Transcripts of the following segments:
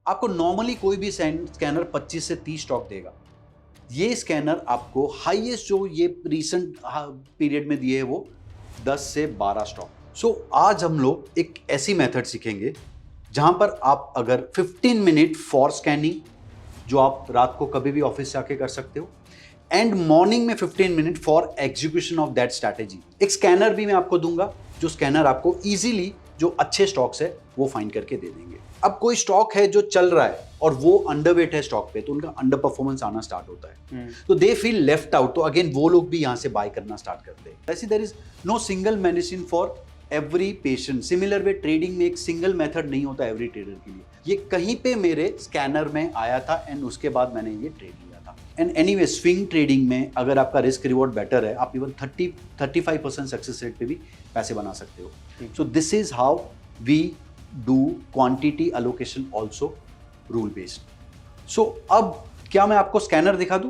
आपको नॉर्मली कोई भी स्कैनर 25 से 30 स्टॉक देगा। ये स्कैनर आपको हाईएस्ट जो ये रिसेंट पीरियड में दिए है वो 10 से 12 स्टॉक। सो आज हम लोग एक ऐसी मेथड सीखेंगे जहां पर आप अगर 15 मिनट फॉर स्कैनिंग, जो आप रात को कभी भी ऑफिस से आके कर सकते हो, एंड मॉर्निंग में 15 minute for execution of that strategy. एक स्कैनर भी मैं आपको दूंगा, जो स्कैनर आपको इजीली जो अच्छे स्टॉक्स है वो फाइंड करके दे देंगे। अब कोई स्टॉक है जो चल रहा है और वो अंडरवेट है स्टॉक पे, तो उनका अंडर परफॉर्मेंस आना स्टार्ट होता है, तो दे फील लेफ्ट आउट, तो अगेन वो लोग भी यहां से बाय करना स्टार्ट करते हैं। ऐसी there is no single medicine for every patient. Similar way trading में एक सिंगल मेथड नहीं होता एवरी ट्रेडर के लिए। ये कहीं पे मेरे स्कैनर में आया था एंड उसके बाद मैंने ये ट्रेड लिया था। एंड एनीवे स्विंग ट्रेडिंग में अगर आपका रिस्क रिवॉर्ड बेटर है, आप इवन 35% सक्सेस रेट पे भी पैसे बना सकते हो। So this is how we do quantity allocation also rule based. So अब क्या मैं आपको स्कैनर दिखा दूं?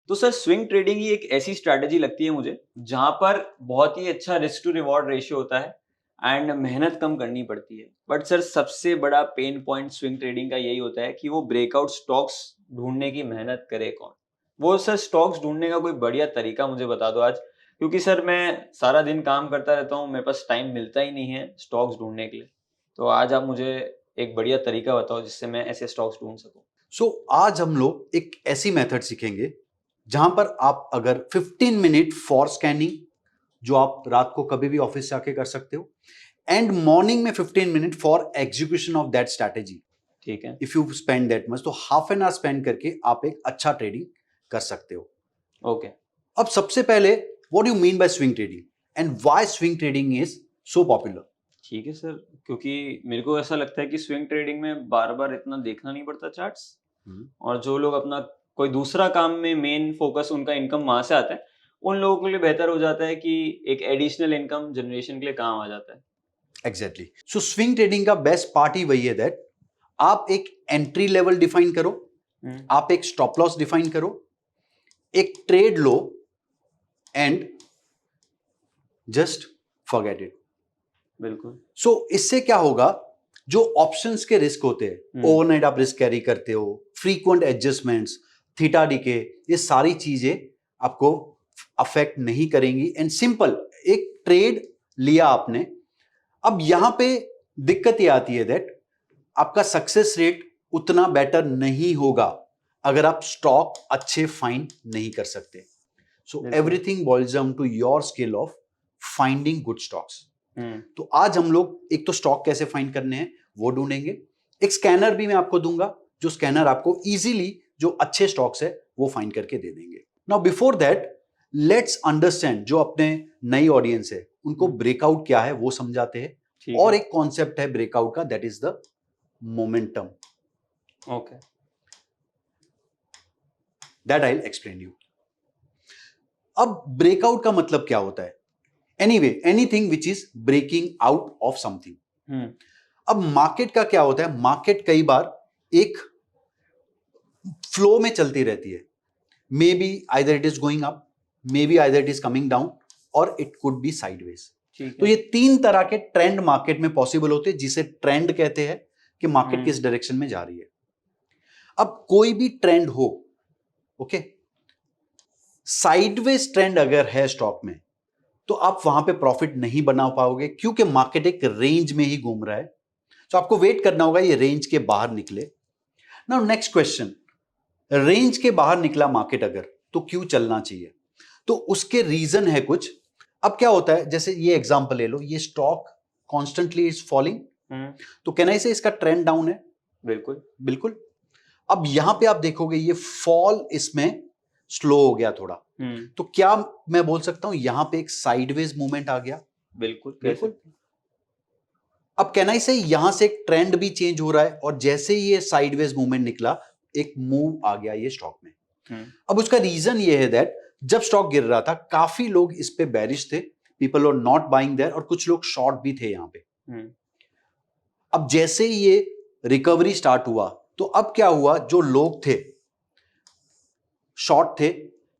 तो सर स्विंग ट्रेडिंग ही एक ऐसी स्ट्रैटेजी लगती है मुझे जहां पर बहुत ही अच्छा रिस्क टू रिवॉर्ड रेशियो होता है एंड मेहनत कम करनी पड़ती है। बट सर सबसे बड़ा पेन पॉइंट स्विंग ट्रेडिंग का यही होता है कि वो ब्रेकआउट स्टॉक्स ढूंढने की मेहनत करे कौन। वो सर स्टॉक्स ढूंढने का कोई बढ़िया तरीका मुझे बता दो आज, क्योंकि सर मैं सारा दिन काम करता रहता हूँ, मेरे पास टाइम मिलता ही नहीं है स्टॉक्स ढूंढने के लिए। तो आज आप मुझे एक बढ़िया तरीका बताओ जिससे मैं ऐसे स्टॉक्स ढूंढ सकूं। सो आज हम लोग एक ऐसी मेथड सीखेंगे जहां पर आप अगर 15 मिनट फॉर स्कैनिंग, जो आप रात को कभी भी ऑफिस से आके कर सकते हो, एंड मॉर्निंग में 15 minute for execution of that strategy. ठीक है। If you spend that much, तो हाफ एन आवर स्पेंड करके आप एक अच्छा ट्रेडिंग कर सकते हो। ओके। अब सबसे पहले what do you mean by swing trading and why swing trading is so popular? ठीक है सर, क्योंकि मेरे को ऐसा लगता है कि स्विंग ट्रेडिंग में बार बार इतना देखना नहीं पड़ता चार्ट्स, और जो लोग अपना कोई दूसरा काम में मेन फोकस उनका इनकम वहां से आता है, उन लोगों के लिए बेहतर हो जाता है कि एक एडिशनल इनकम जनरेशन के लिए काम आ जाता है। एग्जैक्टली। सो स्विंग ट्रेडिंग का बेस्ट पार्ट ही वही है दैट आप एक एंट्री लेवल डिफाइन करो, आप एक स्टॉप लॉस डिफाइन करो, एक trade low, and just forget it. बिल्कुल। सो इससे क्या होगा, जो ऑप्शंस के रिस्क होते हैं, ओवरनाइट आप रिस्क कैरी करते हो, फ्रीक्वेंट एडजस्टमेंट्स, थीटा डीके, ये सारी चीजें आपको अफेक्ट नहीं करेंगी। एंड सिंपल एक ट्रेड लिया आपने, अब यहां पे दिक्कत ये आती है दैट आपका सक्सेस रेट उतना बेटर नहीं होगा अगर आप स्टॉक अच्छे फाइंड नहीं कर सकते। So everything boils down to your skill of finding good stocks. तो आज हम लोग एक तो स्टॉक कैसे फाइंड करने हैं वो ढूंढेंगे, एक स्कैनर भी मैं आपको दूंगा, जो स्कैनर आपको इजीली जो अच्छे स्टॉक्स है वो फाइंड करके दे देंगे। Now before that let's understand, जो अपने नई ऑडियंस है उनको ब्रेकआउट क्या है वो समझाते हैं। और एक कॉन्सेप्ट है ब्रेकआउट का, that is the momentum. Okay. That I will explain you. अब ब्रेकआउट का मतलब क्या होता है? Anyway anything which is breaking out of something. अब मार्केट का क्या होता है, मार्केट कई बार एक फ्लो में चलती रहती है। May be either it is going up, may be either it is coming down, और इट कुड बी साइडवेज। तो ये तीन तरह के ट्रेंड मार्केट में पॉसिबल होते हैं, जिसे ट्रेंड कहते हैं कि मार्केट किस डायरेक्शन में जा रही है। अब कोई भी ट्रेंड हो, ओके, साइडवेज ट्रेंड अगर है स्टॉक में, तो आप वहां पे प्रॉफिट नहीं बना पाओगे, क्योंकि मार्केट एक रेंज में ही घूम रहा है। तो आपको वेट करना होगा ये रेंज के बाहर निकले। नाउ नेक्स्ट क्वेश्चन, रेंज के बाहर निकला मार्केट अगर, तो क्यों चलना चाहिए? तो उसके रीजन है कुछ। अब क्या होता है, जैसे ये एग्जांपल ले लो, ये स्टॉक कॉन्स्टेंटली इज फॉलिंग, तो कहना इसे इसका ट्रेंड डाउन है। बिल्कुल बिल्कुल। अब यहां पे आप देखोगे ये फॉल इसमें स्लो हो गया थोड़ा, तो क्या मैं बोल सकता हूं यहां पे एक साइडवेज मूवमेंट आ गया? बिल्कुल बिल्कुल। अब कहना इसे यहां से एक ट्रेंड भी चेंज हो रहा है, और जैसे ही ये साइडवेज मूवमेंट निकला, एक मूव आ गया ये स्टॉक में। अब उसका रीजन ये है दैट जब स्टॉक गिर रहा था, काफी लोग इस पे बेरिश थे, people are not buying there, और कुछ लोग शॉर्ट भी थे यहां पे। अब जैसे ही ये रिकवरी स्टार्ट हुआ, तो अब क्या हुआ, जो लोग थे शॉर्ट थे,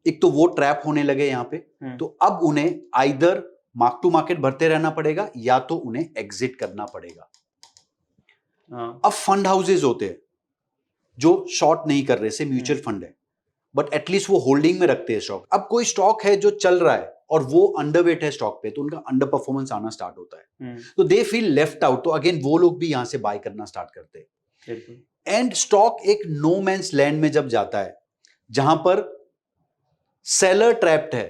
एक तो वो ट्रैप होने लगे यहां पे, तो अब उन्हें आइदर मार्क टू मार्केट भरते रहना पड़ेगा या तो उन्हें एग्जिट करना पड़ेगा। हाँ, अब फंड हाउसेज होते हैं जो शॉर्ट नहीं कर रहे, से म्यूचुअल फंड है, बट एटलीस्ट वो होल्डिंग में रखते हैं स्टॉक। अब कोई स्टॉक है जो चल रहा है और वो अंडरवेट है स्टॉक पे, तो उनका अंडर परफॉर्मेंस आना स्टार्ट होता है, तो दे फील लेफ्ट आउट, तो अगेन वो लोग भी यहां से बाय करना स्टार्ट करते हैं। बिल्कुल। एंड स्टॉक एक नो मैंस लैंड में जब जाता है जहां पर सेलर ट्रैप्ड है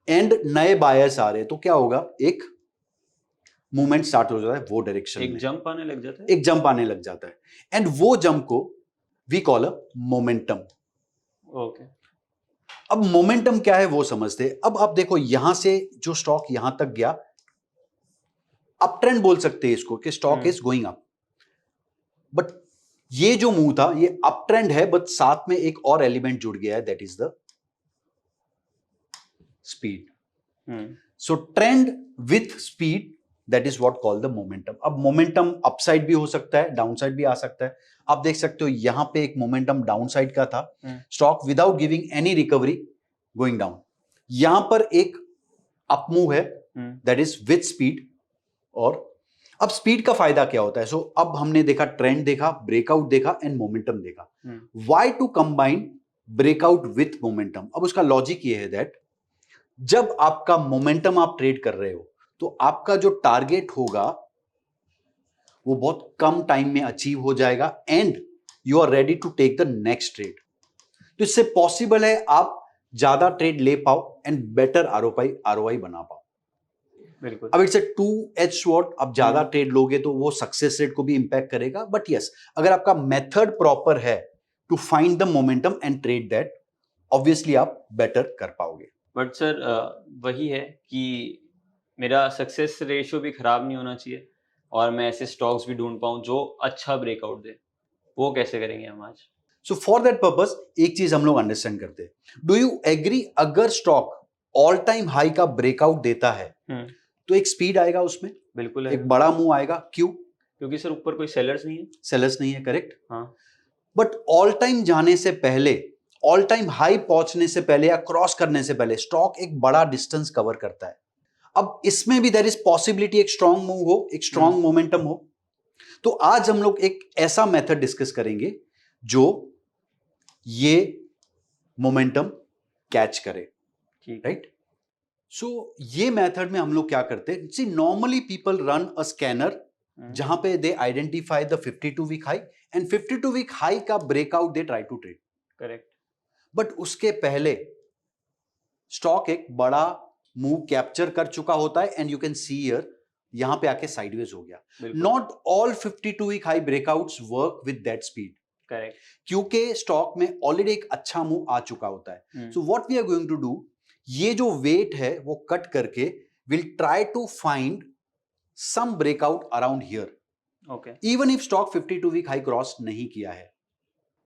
एंड नए बायर्स आ रहे हैं, तो क्या होगा, एक मूवमेंट स्टार्ट हो जाता है वो डायरेक्शन में, एक जंप आने लग जाता है। एक जंप आने लग जाता है, एंड वो जंप को we call a momentum. Okay. अब मोमेंटम क्या है वो समझते हैं। अब आप देखो यहां से जो स्टॉक यहां तक गया, अप ट्रेंड बोल सकते हैं इसको कि stock is going up, but ये जो मूव था ये अप ट्रेंड है, बट साथ में एक और एलिमेंट जुड़ गया है, that is the speed. So trend with speed, that is what call the momentum. अब मोमेंटम अपसाइड भी हो सकता है, डाउनसाइड भी आ सकता है। आप देख सकते हो यहां पे एक मोमेंटम डाउनसाइड का था, stock without giving any recovery going down. यहां पर एक अप मूव है, दैट इज विथ स्पीड। और अब स्पीड का फायदा क्या होता है? सो अब हमने देखा ट्रेंड देखा, ब्रेकआउट देखा एंड मोमेंटम देखा। Why to combine breakout with momentum? अब उसका लॉजिक ये है दैट जब आपका मोमेंटम आप ट्रेड कर रहे हो तो आपका जो टारगेट होगा वो बहुत कम टाइम में अचीव हो जाएगा and you are ready to take the next trade. तो इससे पॉसिबल है आप ज्यादा ट्रेड ले पाओ एंड बेटर आरओआई बना पाओ। बिल्कुल। अब it's a two edge sword, अब ज्यादा ट्रेड लोगे तो वो सक्सेस रेट को भी इंपैक्ट करेगा, बट यस अगर आपका मेथड प्रॉपर है to find the momentum and trade that, obviously आप बेटर कर पाओगे। बट सर वही है कि मेरा सक्सेस रेशियो भी खराब नहीं होना चाहिए और मैं ऐसे स्टॉक्स भी ढूंढ पाऊं जो अच्छा ब्रेकआउट दे। वो कैसे करेंगे हम आज? सो फॉर दैट पर्पस एक चीज हम लोग अंडरस्टैंड करते हैं, डू यू एग्री अगर स्टॉक ऑल टाइम हाई का ब्रेकआउट देता है तो एक स्पीड आएगा उसमें, बिल्कुल एक बड़ा मूव आएगा। क्यों? क्योंकि सर ऊपर कोई सेलर्स नहीं है। सेलर्स नहीं है, करेक्ट। हाँ। बट ऑल टाइम जाने से पहले, ऑल टाइम हाई पहुंचने से पहले या क्रॉस करने से पहले स्टॉक एक बड़ा डिस्टेंस कवर करता है। अब इसमें भी देयर इज पॉसिबिलिटी एक स्ट्रांग मूव हो, एक स्ट्रांग मोमेंटम हो। तो आज हम लोग एक ऐसा मेथड डिस्कस करेंगे जो ये मोमेंटम कैच करे, राइट। सो ये मेथड में हम लोग क्या करते हैं, see normally people run a scanner जहां पे they identify the 52 week high and 52 week high का breakout they try to trade. Correct. But उसके पहले स्टॉक एक बड़ा मूव कैप्चर कर चुका होता है and you can see here यहां पे आके साइडवेज हो गया। Not all 52 week high breakouts work with that speed, correct, क्योंकि स्टॉक में ऑलरेडी एक अच्छा मूव आ चुका होता है। So what we are going to do, ये जो वेट है वो कट करके will try to find some breakout around here, okay. Even if stock 52 week high cross नहीं किया है।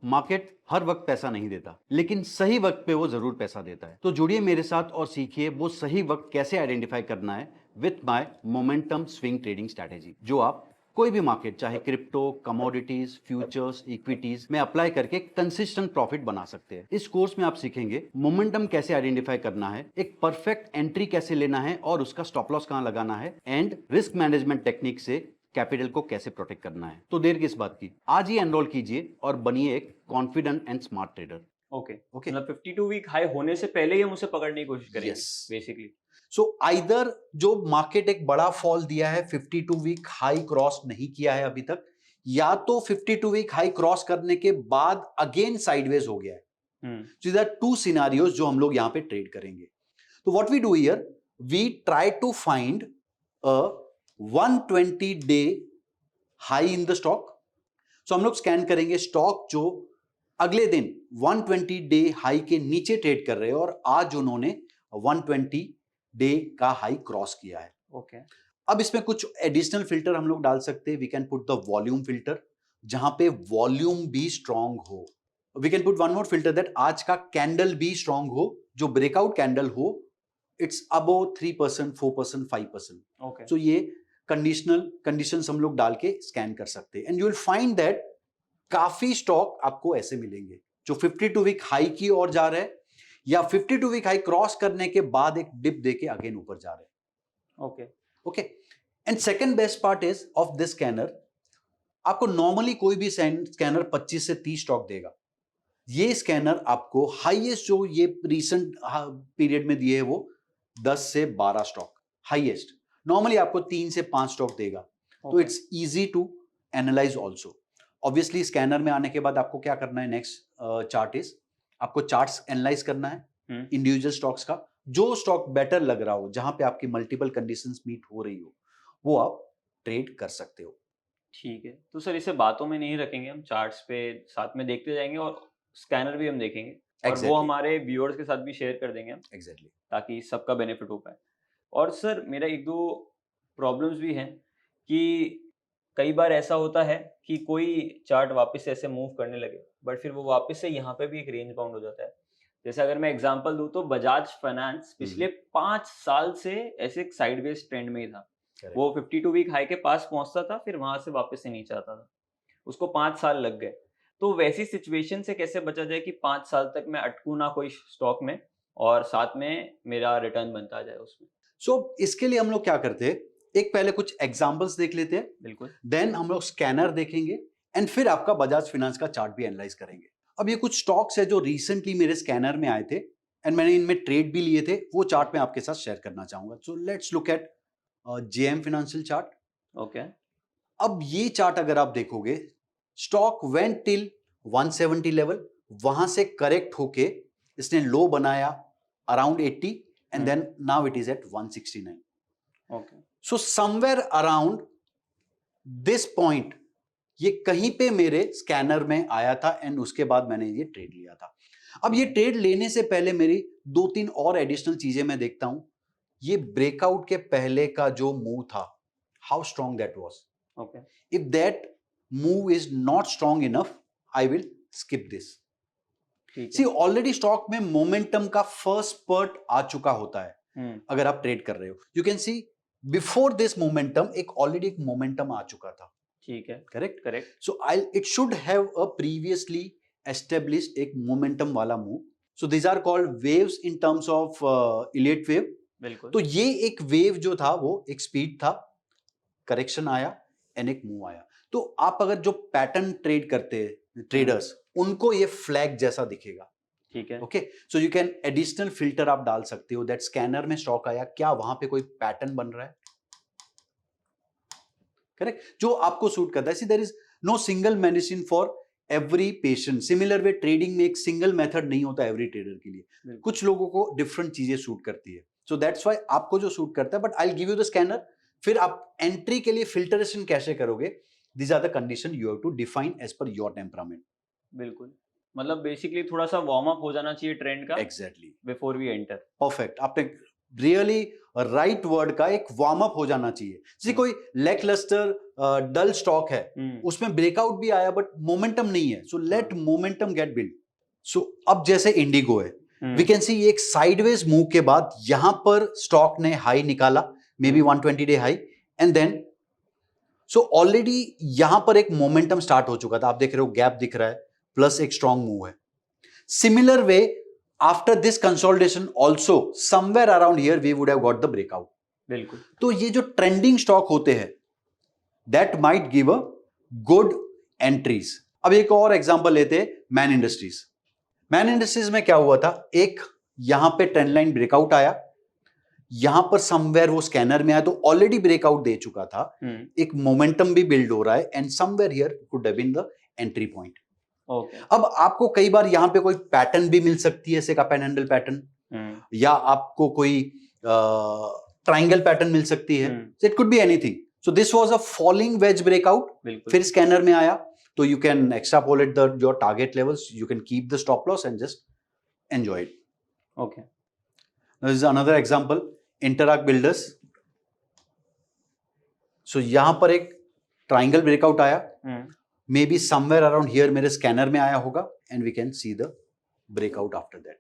मार्केट हर वक्त पैसा नहीं देता, लेकिन सही वक्त पे वो जरूर पैसा देता है। तो जुड़िए मेरे साथ और सीखिए वो सही वक्त कैसे आइडेंटिफाई करना है with my momentum swing trading strategy, जो आप कोई भी मार्केट, चाहे क्रिप्टो, कमोडिटीज, फ्यूचर्स, इक्विटीज में अप्लाई करके कंसिस्टेंट प्रॉफिट बना सकते हैं। इस कोर्स में आप सीखेंगे मोमेंटम कैसे आइडेंटिफाई करना है, एक परफेक्ट एंट्री कैसे लेना है और उसका स्टॉप लॉस कहां लगाना है, एंड रिस्क मैनेजमेंट टेक्निक से कैपिटल को कैसे प्रोटेक्ट करना है। तो देर किस बात की, आज ही एनरोल कीजिए और बनिए एक confident and smart trader. Okay. Okay, मतलब 52 वीक हाई होने से पहले ही हम उसे पकड़ने की कोशिश करेंगे Yes. बेसिकली। सो आइदर जो मार्केट एक बड़ा फॉल दिया है, 52 वीक हाई क्रॉस नहीं किया है अभी तक, या तो 52 वीक हाई क्रॉस करने के बाद अगेन साइडवेज हो गया है। So there are two scenarios जो हम लोग यहां पे ट्रेड करेंगे। तो what we do here, we try to find a 120 day high in the stock. सो हम लोग स्कैन करेंगे स्टॉक जो अगले दिन 120 डे हाई के नीचे ट्रेड कर रहे हैं और आज उन्होंने 120 डे का हाई क्रॉस किया है। ओके। अब इसमें कुछ एडिशनल फिल्टर हम लोग डाल सकते हैं। We can put the volume filter, जहां पे वॉल्यूम भी स्ट्रांग हो। We can put one more filter that आज का कैंडल भी स्ट्रांग हो, जो ब्रेकआउट कैंडल हो इट्स अबव 3%, 4%, 5%। ओके। सो ये कंडीशनल कंडीशंस हम लोग डाल के स्कैन कर सकते हैं and you will find that काफी स्टॉक आपको ऐसे मिलेंगे जो 52 वीक हाई की ओर जा रहे हैं या 52 वीक हाई क्रॉस करने के बाद एक डिप देके अगेन ऊपर जा रहे हैं। Okay okay. And second best part is of this scanner, आपको नॉर्मली कोई भी स्कैनर 25 से 30 स्टॉक देगा। ये स्कैनर आपको हाईएस्ट जो ये रीसेंट पीरियड में दिए है वो 10 से 12 स्टॉक हाईएस्ट। नॉर्मली आपको 3 से 5 स्टॉक देगा। तो it's easy to analyse also. Obviously scanner में आने के बाद आपको क्या करना है, नेक्स्ट चार्ट इज आपको चार्ट्स एनालाइज करना है इंडिविजुअल स्टॉक्स का। जो स्टॉक बेटर लग रहा हो, जहां पे आपकी मल्टीपल कंडीशंस मीट हो रही हो, वो आप ट्रेड कर सकते हो। ठीक है। तो सर इसे बातों में नहीं रखेंगे, हम चार्ट्स पे साथ में देखते जाएंगे और स्कैनर भी हम देखेंगे और वो Exactly. हमारे व्यूअर्स के साथ भी शेयर कर देंगे हम, एग्जैक्टली। ताकि सबका बेनिफिट हो पाए। और सर मेरा एक दो प्रॉब्लम्स भी हैं कि कई बार ऐसा होता है कि कोई चार्ट वापस से ऐसे मूव करने लगे, बट फिर वो वापस से यहाँ पे भी एक रेंज बाउंड हो जाता है। जैसे अगर मैं एग्जांपल दूं तो बजाज फाइनेंस पिछले 5 साल से ऐसे एक साइडवेज ट्रेंड में ही था। Correct. वो 52 वीक हाई के पास पहुंचता था, फिर वहां से वापस से नीचे आता था। उसको 5 साल लग गए। तो वैसी सिचुएशन से कैसे बचा जाए कि 5 साल तक मैं अटकूं ना कोई स्टॉक में और साथ में मेरा रिटर्न बनता जाए उसमें? सो इसके लिए हम लोग क्या करते हैं, एक पहले कुछ एग्जांपल्स देख लेते हैं, बिल्कुल। देन हम लोग स्कैनर देखेंगे एंड फिर आपका बजाज फाइनेंस का चार्ट भी एनालाइज करेंगे। अब ये कुछ स्टॉक्स है जो रिसेंटली मेरे स्कैनर में आए थे एंड मैंने इनमें ट्रेड भी लिए थे, वो चार्ट मैं आपके साथ शेयर करना चाहूंगा। So let's look at JM financial chart. Okay. अब ये चार्ट अगर आप देखोगे, स्टॉक वेंट टिल 170 लेवल, वहां से करेक्ट होके इसने लो बनाया around 80 and then now it is at 169। Okay. So somewhere around this point ये कहीं पे मेरे स्कैनर में आया था एंड उसके बाद मैंने ये ट्रेड लिया था। अब ये ट्रेड लेने से पहले मेरी 2-3 और एडिशनल चीजें मैं देखता हूं। ये ब्रेकआउट के पहले का जो मूव था, how strong that was. Okay. If that move is not strong enough, I will skip this. ठीक See, है। already स्टॉक में मोमेंटम का फर्स्ट स्पर्ट आ चुका होता है। हम्म। अगर आप ट्रेड कर रहे हो, you can see before this momentum एक ऑलरेडी एक मोमेंटम आ चुका था। ठीक है। Correct. Correct. So I it should have a previously established एक मोमेंटम वाला move. So these are called waves in terms of Elliott wave. बिल्कुल। तो ये एक वेव जो था वो एक स्पीड था, करेक्शन आया एंड एक मूव आया। तो आप अगर जो पैटर्न ट्रेड करते हैं ट्रेडर्स, उनको ये फ्लैग जैसा दिखेगा। ठीक है। Okay. So you can additional filter आप डाल सकते हो दैट स्कैनर में स्टॉक आया, क्या वहां पे कोई पैटर्न बन रहा है, करेक्ट, जो आपको सूट करता है। See there is no single medicine for every patient. Similar way trading में एक सिंगल मेथड नहीं होता एवरी ट्रेडर के लिए, कुछ लोगों को डिफरेंट चीजें सूट करती है। सो दैट्स व्हाई आपको जो सूट करता है, but I will give you the scanner. फिर आप एंट्री के लिए फिल्टरेशन कैसे करोगे, these are the condition you have to define as per your temperament. बिल्कुल। मतलब बेसिकली थोड़ा सा वार्म अप हो जाना चाहिए ट्रेंड का Exactly. Before we enter. Perfect. आपने रियली राइट वर्ड का एक वार्म अप हो जाना चाहिए। जैसे कोई लैकलस्टर डल स्टॉक है, उसमें ब्रेकआउट भी आया बट मोमेंटम नहीं है, so let momentum get build. So अब जैसे इंडिगो है, वी कैन सी एक साइडवेज मूव के बाद यहां पर स्टॉक ने हाई निकाला, maybe 120 day high, and then so already यहां पर एक मोमेंटम स्टार्ट हो चुका था। आप देख रहे हो गैप दिख रहा है, प्लस एक स्ट्रॉन्ग मूव है। Similar way after this consolidation also somewhere around here we would have got the breakout. बिल्कुल। तो ये जो ट्रेंडिंग स्टॉक होते हैं that might give a good entries. अब एक और एग्जांपल लेते हैं, मैन इंडस्ट्रीज। मैन इंडस्ट्रीज में क्या हुआ था, एक यहां पे ट्रेंड लाइन ब्रेकआउट आया, यहां पर समवेयर वो स्कैनर में आया तो ऑलरेडी ब्रेकआउट दे चुका था, एक मोमेंटम भी बिल्ड हो रहा है and somewhere here could have been the entry point. Okay. अब आपको कई बार यहां पे कोई पैटर्न भी मिल सकती है, जैसे कप एंड हैंडल पैटर्न, या आपको कोई ट्रायंगल पैटर्न मिल सकती है, it could be anything. So this was a falling wedge breakout, फिर स्कैनर में आया, तो you can extrapolate the your target levels, you can keep the stop loss and just enjoy it. Okay. This is another example, Interarch builders. So यहां पर एक triangle breakout आया, maybe somewhere around here मेरे scanner में आया होगा and we can see the breakout after that.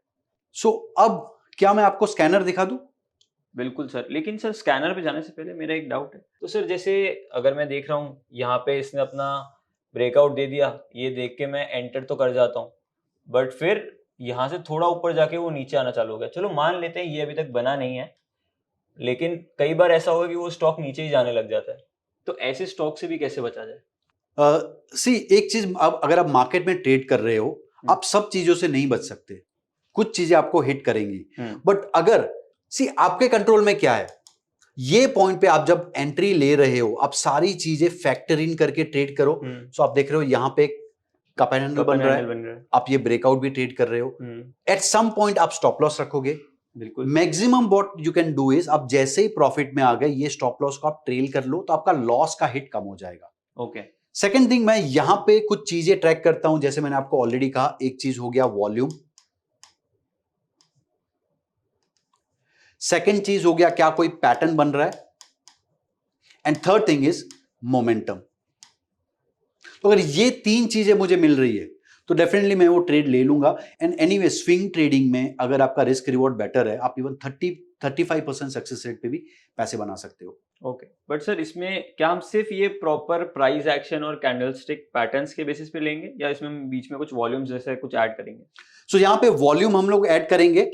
सो अब क्या मैं आपको स्कैनर दिखा दूं? बिल्कुल सर, लेकिन सर स्कैनर पे जाने से पहले मेरा एक डाउट है। तो सर जैसे अगर मैं देख रहा हूँ यहाँ पे इसने अपना ब्रेकआउट दे दिया, ये देख के मैं एंटर तो कर जाता हूँ, बट फिर यहाँ से थोड़ा ऊपर जाके वो नीचे आना चालू हो गया। चलो मान लेते हैं ये अभी तक बना नहीं है, लेकिन कई बार ऐसा होगा कि वो स्टॉक नीचे ही जाने लग जाता है, तो ऐसे स्टॉक से भी कैसे बचा जाए? सी एक चीज, अब अगर आप मार्केट में ट्रेड कर रहे हो, आप सब चीजों से नहीं बच सकते, कुछ चीजें आपको हिट करेंगी, बट अगर सी आपके कंट्रोल में क्या है, ये पॉइंट पे आप जब एंट्री ले रहे हो, आप सारी चीजें फैक्टर इन करके ट्रेड करो। सो आप देख रहे हो यहां पे कप एंड हैंडल बन रहा है, आप ये ब्रेकआउट भी ट्रेड कर रहे हो, एट सम पॉइंट आप स्टॉप लॉस रखोगे। बिल्कुल। Maximum what you can do is, आप जैसे ही प्रॉफिट में आ गए, ये स्टॉप लॉस को आप ट्रेल कर लो, तो आपका लॉस का हिट कम हो जाएगा। ओके। सेकेंड थिंग, मैं यहां पे कुछ चीजें ट्रैक करता हूं, जैसे मैंने आपको ऑलरेडी कहा, एक चीज हो गया वॉल्यूम, सेकेंड चीज हो गया क्या कोई पैटर्न बन रहा है, and third thing is momentum. तो अगर ये तीन चीजें मुझे मिल रही है तो डेफिनेटली मैं वो ट्रेड ले लूंगा। एंड एनीवे स्विंग ट्रेडिंग में अगर आपका रिस्क रिवॉर्ड बेटर है, आप इवन 35% सक्सेस रेट पे भी पैसे बना सकते हो। ओके, बट सर इसमें क्या हम सिर्फ ये प्रॉपर प्राइस एक्शन और कैंडलस्टिक पैटर्न्स के बेसिस पे लेंगे, या इसमें हम बीच में कुछ वॉल्यूम्स जैसे कुछ ऐड करेंगे? सो यहां पे वॉल्यूम हम लोग ऐड करेंगे।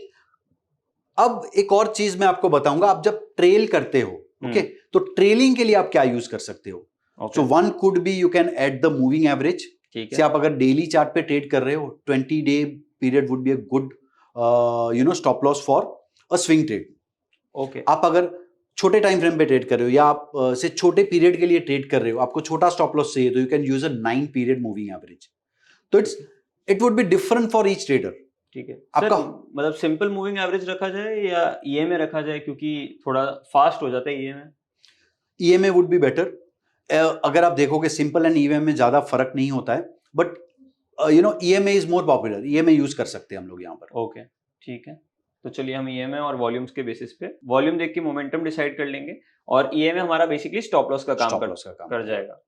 अब एक और चीज मैं आपको बताऊंगा, आप जब ट्रेल करते हो, ओके, तो ट्रेलिंग के लिए आप क्या यूज कर सकते हो। So one could be you can add the moving average. से आप अगर डेली चार्ट पे ट्रेड कर रहे हो, 20-day period would be a good stop loss for a swing trade. Okay. आप अगर छोटे टाइम फ्रेम पे ट्रेड कर रहे हो, या आप से छोटे पीरियड के लिए ट्रेड कर रहे हो, आपको छोटा स्टॉप लॉस चाहिए, तो you can use a 9 period moving average. तो it would be different for each trader. ठीक है आपका सर, मतलब सिंपल मूविंग एवरेज रखा जाए या ईएमए रखा जाए, क्योंकि थोड़ा फास्ट हो जाता है EMA? EMA would be better. अगर आप देखोगे सिंपल एंड ईएमए में ज्यादा फर्क नहीं होता है, but EMA is more popular, EMA use कर सकते हैं हम लोग यहाँ पर। ओके, ठीक है। तो चलिए हम ईएमए और वॉल्यूम्स के बेसिस पे वॉल्यूम देख के मोमेंटम डिसाइड कर लेंगे, और ईएमए हमारा बेसिकली स्टॉप लॉस का काम कर जाएगा।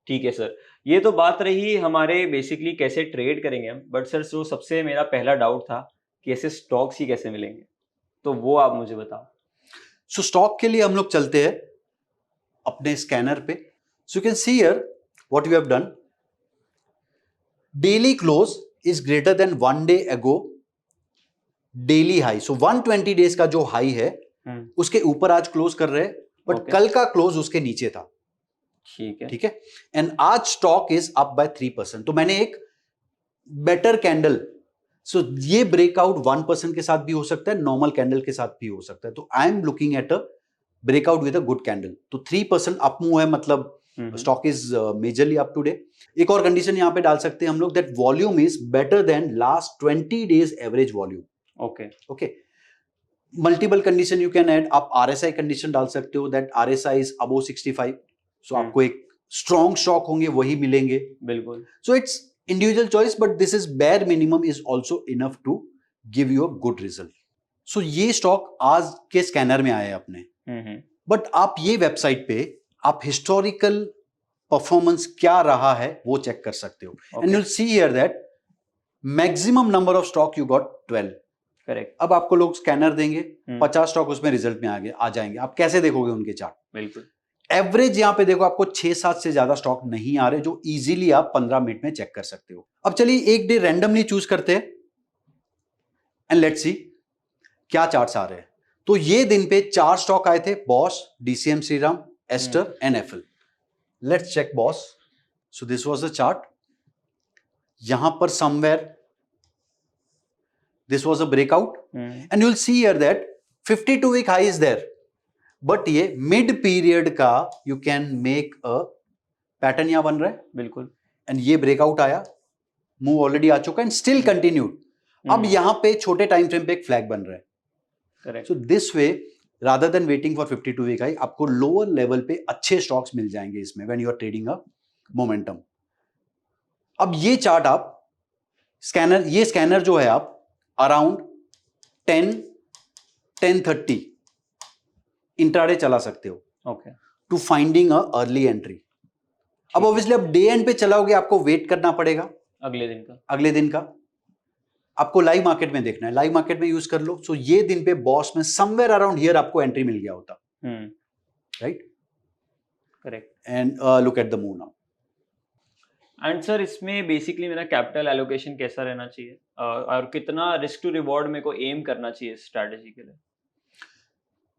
ठीक है सर, ये तो बात रही हमारे बेसिकली कैसे ट्रेड करेंगे हम, बट सर जो सबसे मेरा पहला डाउट था कि ऐसे स्टॉक्स ही कैसे मिलेंगे, तो वो आप मुझे बताओ। सो स्टॉक के लिए हम लोग चलते हैं अपने स्कैनर पे। So you can see here what you have done. Daily close is greater than 1 day ago daily high. So 120 days का जो हाई है उसके ऊपर आज क्लोज कर रहे हैं, बट कल का क्लोज उसके नीचे था। ठीक है, ठीक है। एंड आज स्टॉक इज अप बाय 3%। तो मैंने एक बेटर कैंडल, सो ये ब्रेकआउट 1% के साथ भी हो सकता है, नॉर्मल कैंडल के साथ भी हो सकता है। तो I am looking at a breakout with a good candle. तो 3% अप मूव है, मतलब stock is majorly up today. एक और कंडीशन यहां पे डाल सकते हैं हम लोग, that volume is better than last 20 days average volume. Okay, multiple condition you can add. आप आरएसआई कंडीशन डाल सकते हो, that RSI is above 65। So आपको एक स्ट्रॉन्ग स्टॉक होंगे वही मिलेंगे। बिल्कुल। So it's individual choice, but this is bare minimum is also enough to give you a good result. So ये स्टॉक आज के स्कैनर में आए अपने, बट आप ये वेबसाइट पे आप हिस्टोरिकल परफॉर्मेंस क्या रहा है वो चेक कर सकते हो। And you will see here that maximum number of stock you got 12। Correct. अब आपको लोग स्कैनर देंगे, 50 स्टॉक उसमें रिजल्ट में आ जाएंगे। आप कैसे देखोगे उनके चार्ट? बिल्कुल। एवरेज यहां पे देखो, आपको 6-7 से ज्यादा स्टॉक नहीं आ रहे, जो इजीली आप 15 मिनट में चेक कर सकते हो। अब चलिए एक डे रैंडमली चूज करते हैं एंड लेट्स सी क्या चार्ट्स आ रहे हैं। तो ये दिन पे 4 स्टॉक आए थे, Bosch, DCM Shriram, Aster and FL. Let's check Bosch. So this was the chart. यहां पर somewhere this was a breakout, and you'll see here that 52 week high is there, but ये mid period का you can make a pattern यहां बन रहा है। बिल्कुल। And ये ब्रेकआउट आया, मूव ऑलरेडी आ चुका है, एंड स्टिल कंटिन्यूड। अब यहां पे छोटे टाइम फ्रेम पे एक फ्लैग बन रहा है। Correct. So this way, rather than waiting for 52 week high, आपको लोअर लेवल पे अच्छे स्टॉक्स मिल जाएंगे इसमें when you are trading a momentum. अब ये चार्ट आप स्कैनर, ये स्कैनर जो है आप अराउंड 10-10:30 इंट्राडे चला सकते हो, okay, to finding a early entry. अब ऑब्वियसली आप डे एंड पे चलाओगे, आपको वेट करना पड़ेगा अगले दिन का। आपको लाइव मार्केट में देखना है, लाइव मार्केट में यूज कर लो। सो ये दिन पे बॉस में समवेयर अराउंड हियर आपको एंट्री मिल गया होता, right? Correct. And look at the move now. And sir इसमें बेसिकली मेरा कैपिटल एलोकेशन कैसा रहना चाहिए, और कितना रिस्क टू रिवॉर्ड मेरे को एम करना चाहिए स्ट्रैटेजी के लिए?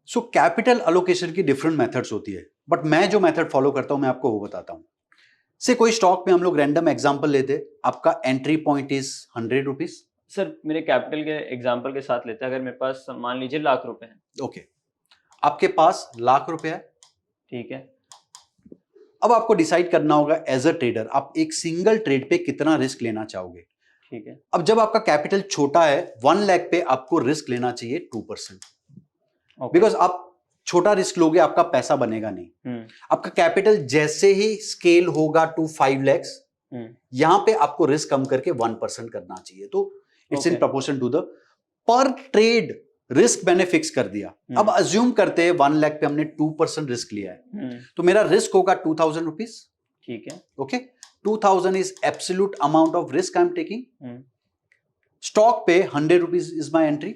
सो कैपिटल अलोकेशन की डिफरेंट मेथड्स होती है, बट मैं जो मेथड फॉलो करता हूं मैं आपको वो बताता हूं। से कोई स्टॉक में हम लोग रैंडम एग्जांपल लेते, आपका entry point is 100 rupees. Sir मेरे कैपिटल के एग्जांपल के साथ लेते हैं, अगर मेरे पास मान लीजिए लाख रुपए हैं। ओके, आपके पास लाख रुपए है। ठीक है। अब आपको डिसाइड करना होगा एज अ ट्रेडर आप एक सिंगल ट्रेड पे कितना रिस्क लेना चाहोगे। ठीक है। अब जब आपका कैपिटल छोटा है 1 लाख पे आपको रिस्क लेना चाहिए 2%, बिकॉज आप छोटा रिस्क लोगे आपका पैसा बनेगा नहीं। आपका कैपिटल जैसे ही स्केल होगा टू 5 lakhs, यहां पे आपको रिस्क कम करके 1% करना चाहिए। तो it's in proportion to the per trade risk मैंने फिक्स कर दिया। अब अज्यूम करते हैं 1 लाख पे हमने 2% रिस्क लिया है, तो मेरा रिस्क होगा 2000 रुपीज। ठीक है। Okay, 2000 is absolute amount of risk I am taking. Stock पे 100 rupees is my entry,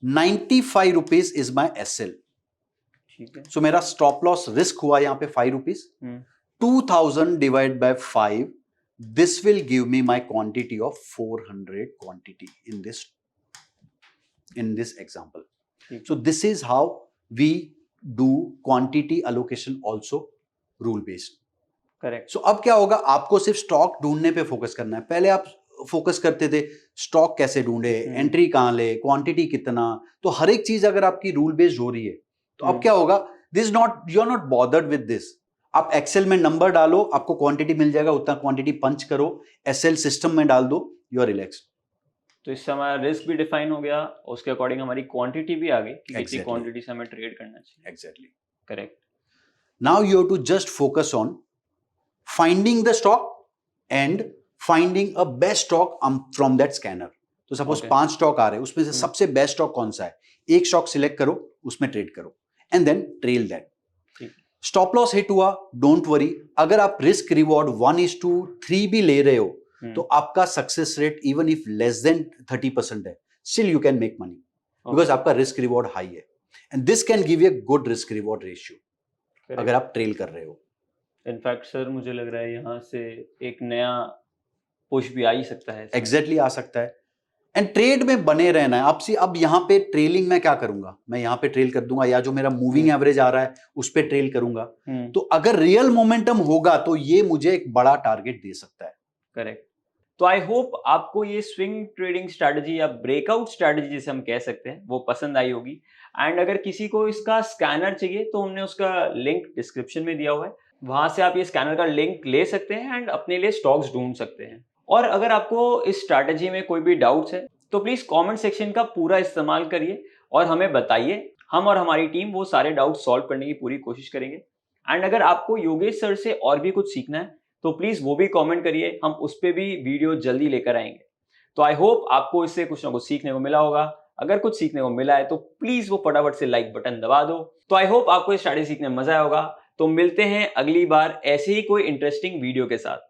95 rupees is my SL. ठीक है। सो मेरा स्टॉप लॉस रिस्क हुआ यहां पे 5 rupees. 2000 divide by 5, this will give me my quantity of 400 quantity in this example. So this is how we do quantity allocation also rule based. Correct. So अब क्या होगा, आपको सिर्फ स्टॉक ढूंढने पे फोकस करना है। पहले आप फोकस करते थे स्टॉक कैसे ढूंढे, एंट्री कहां ले, क्वांटिटी कितना, तो हर एक चीज अगर आपकी रूल बेस्ड हो रही है तो अब क्या होगा, this not, you are not bothered with this. आप एक्सेल में नंबर डालो, आपको क्वांटिटी मिल जाएगा, उतना क्वांटिटी पंच करो, एसएल सिस्टम में डाल दो, यू आर रिलैक्स्ड। तो इससे हमारा रिस्क भी डिफाइन हो गया, उसके अकॉर्डिंग हमारी क्वांटिटी भी आ गई कि कितनी क्वांटिटी से हमें ट्रेड करना चाहिए। Exactly, correct. Now you have to just focus on finding the stock and finding a best stock from that scanner. तो सपोज 5 स्टॉक आ रहे हैं, उसमें से सबसे बेस्ट स्टॉक कौन सा है, एक स्टॉक सिलेक्ट करो, उसमें ट्रेड करो and then trail that. Stop loss hit हुआ, डोंट वरी, अगर आप रिस्क रिवॉर्ड 1:3 भी ले रहे हो तो आपका success rate even if less than 30% है, still you can make money, because आपका रिस्क रिवॉर्ड हाई है and this can give you a good risk reward ratio अगर आप ट्रेल कर रहे हो। इनफैक्ट सर मुझे लग रहा है यहाँ से एक नया पुश भी आ ही सकता है। एग्जैक्टली आ सकता है, एंड ट्रेड में बने रहना है आपसे। अब यहाँ पे ट्रेलिंग में क्या करूंगा, मैं यहाँ पे ट्रेल कर दूंगा, या जो मेरा मूविंग एवरेज आ रहा है उस पे ट्रेल करूंगा। तो अगर रियल मोमेंटम होगा तो ये मुझे एक बड़ा टारगेट दे सकता है। करेक्ट। तो आई होप आपको ये स्विंग ट्रेडिंग स्ट्रैटेजी या ब्रेकआउट स्ट्रैटेजी जिसे हम कह सकते हैं वो पसंद आई होगी। एंड अगर किसी को इसका स्कैनर चाहिए तो हमने उसका लिंक डिस्क्रिप्शन में दिया हुआ है, वहां से आप ये स्कैनर का लिंक ले सकते हैं एंड अपने लिए स्टॉक्स ढूंढ सकते हैं। और अगर आपको इस स्ट्रैटेजी में कोई भी डाउट्स है तो प्लीज कमेंट सेक्शन का पूरा इस्तेमाल करिए और हमें बताइए, हम और हमारी टीम वो सारे डाउट सॉल्व करने की पूरी कोशिश करेंगे। एंड अगर आपको योगेश सर से और भी कुछ सीखना है तो प्लीज वो भी कमेंट करिए, हम उस पर भी वीडियो जल्दी लेकर आएंगे। तो आई होप आपको इससे कुछ ना कुछ सीखने को मिला होगा। अगर कुछ सीखने को मिला है तो प्लीज वो फटाफट से लाइक बटन दबा दो। तो आई होप आपको इस स्ट्रैटेजी सीखने में मजा आया होगा। तो मिलते हैं अगली बार ऐसे ही कोई इंटरेस्टिंग वीडियो के साथ।